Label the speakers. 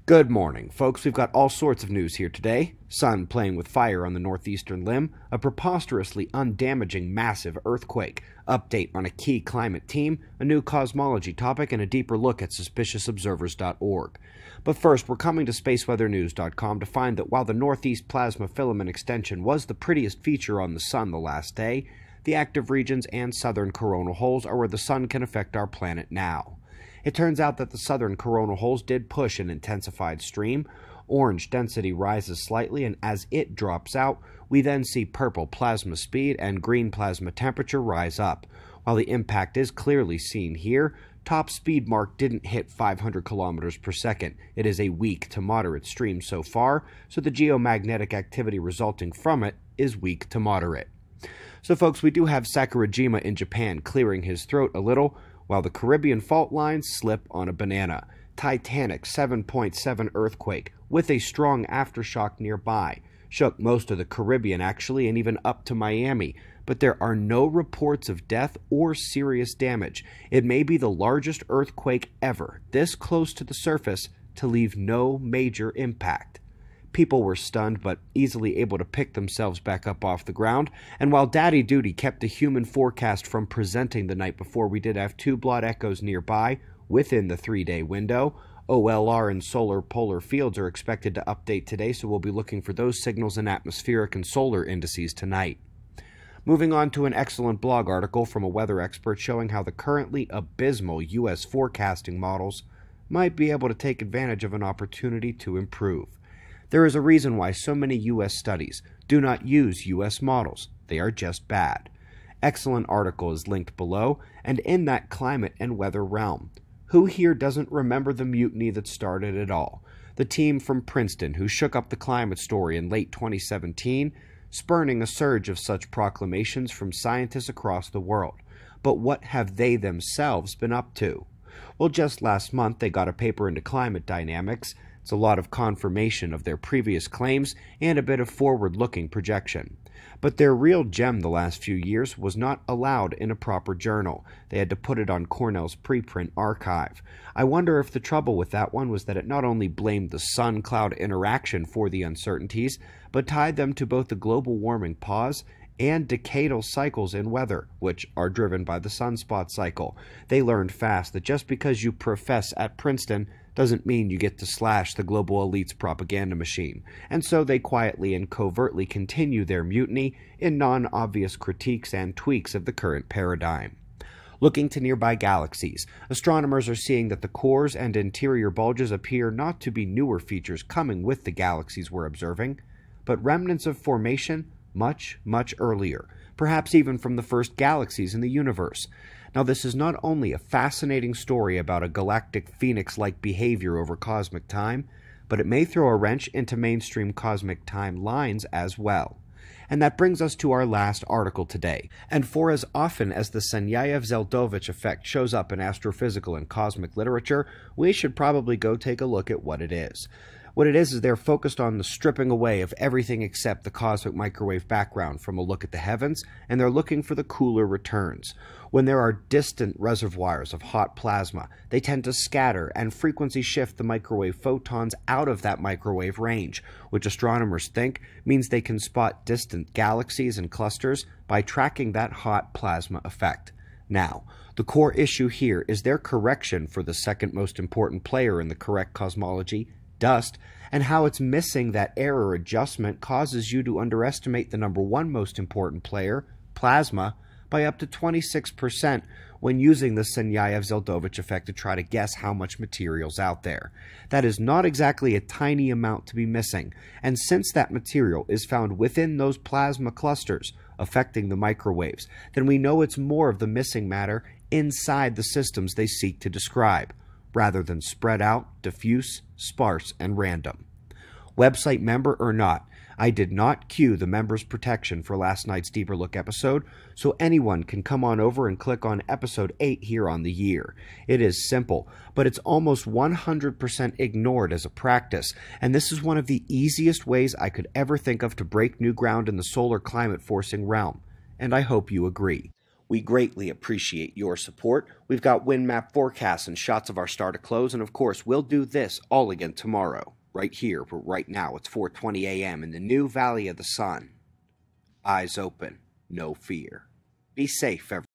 Speaker 1: Good morning, folks. We've got all sorts of news here today. Sun playing with fire on the northeastern limb, a preposterously undamaging massive earthquake, update on a key climate team, a new cosmology topic, and a deeper look at suspiciousobservers.org. But first, we're coming to spaceweathernews.com to find that while the northeast plasma filament extension was the prettiest feature on the Sun the last day, the active regions and southern coronal holes are where the Sun can affect our planet now. It turns out that the southern coronal holes did push an intensified stream. Orange density rises slightly, and as it drops out, we then see purple plasma speed and green plasma temperature rise up. While the impact is clearly seen here, top speed mark didn't hit 500 kilometers per second. It is a weak to moderate stream so far, so the geomagnetic activity resulting from it is weak to moderate. So folks, we do have Sakurajima in Japan clearing his throat a little, while the Caribbean fault lines slip on a banana. Titanic 7.7 earthquake with a strong aftershock nearby. Shook most of the Caribbean actually, and even up to Miami. But there are no reports of death or serious damage. It may be the largest earthquake ever, this close to the surface, to leave no major impact. People were stunned but easily able to pick themselves back up off the ground, and while Daddy Duty kept the human forecast from presenting the night before, we did have two blot echoes nearby within the 3-day window. OLR and solar polar fields are expected to update today, so we'll be looking for those signals in atmospheric and solar indices tonight. Moving on to an excellent blog article from a weather expert showing how the currently abysmal U.S. forecasting models might be able to take advantage of an opportunity to improve. There is a reason why so many U.S. studies do not use U.S. models. They are just bad. Excellent article is linked below, and in that climate and weather realm. Who here doesn't remember the mutiny that started it all? The team from Princeton who shook up the climate story in late 2017, spurning a surge of such proclamations from scientists across the world. But what have they themselves been up to? Well, just last month they got a paper into Climate Dynamics. It's a lot of confirmation of their previous claims and a bit of forward-looking projection. But their real gem the last few years was not allowed in a proper journal. They had to put it on Cornell's preprint archive. I wonder if the trouble with that one was that it not only blamed the sun-cloud interaction for the uncertainties, but tied them to both the global warming pause and decadal cycles in weather, which are driven by the sunspot cycle. They learned fast that just because you profess at Princeton doesn't mean you get to slash the global elite's propaganda machine, and so they quietly and covertly continue their mutiny in non-obvious critiques and tweaks of the current paradigm. Looking to nearby galaxies, astronomers are seeing that the cores and interior bulges appear not to be newer features coming with the galaxies we're observing, but remnants of formation much, much earlier, perhaps even from the first galaxies in the universe. Now, this is not only a fascinating story about a galactic phoenix-like behavior over cosmic time, but it may throw a wrench into mainstream cosmic time lines as well. And that brings us to our last article today. And for as often as the Sanyayev-Zeldovich effect shows up in astrophysical and cosmic literature, we should probably go take a look at what it is. What it is they're focused on the stripping away of everything except the cosmic microwave background from a look at the heavens, and they're looking for the cooler returns. When there are distant reservoirs of hot plasma, they tend to scatter and frequency shift the microwave photons out of that microwave range, which astronomers think means they can spot distant galaxies and clusters by tracking that hot plasma effect. Now, the core issue here is their correction for the second most important player in the correct cosmology, dust, and how it's missing that error adjustment causes you to underestimate the number one most important player, plasma, by up to 26% when using the Sanyayev-Zeldovich effect to try to guess how much material's out there. That is not exactly a tiny amount to be missing, and since that material is found within those plasma clusters affecting the microwaves, then we know it's more of the missing matter inside the systems they seek to describe, rather than spread out, diffuse, sparse, and random. Website member or not, I did not cue the members protection for last night's Deeper Look episode, so anyone can come on over and click on episode 8 here on the year. It is simple, but it's almost 100% ignored as a practice, and this is one of the easiest ways I could ever think of to break new ground in the solar climate forcing realm, and I hope you agree. We greatly appreciate your support. We've got wind map forecasts and shots of our star to close, and of course, we'll do this all again tomorrow, right here, but right now it's 4:20 a.m. in the new Valley of the Sun. Eyes open, no fear. Be safe, everyone.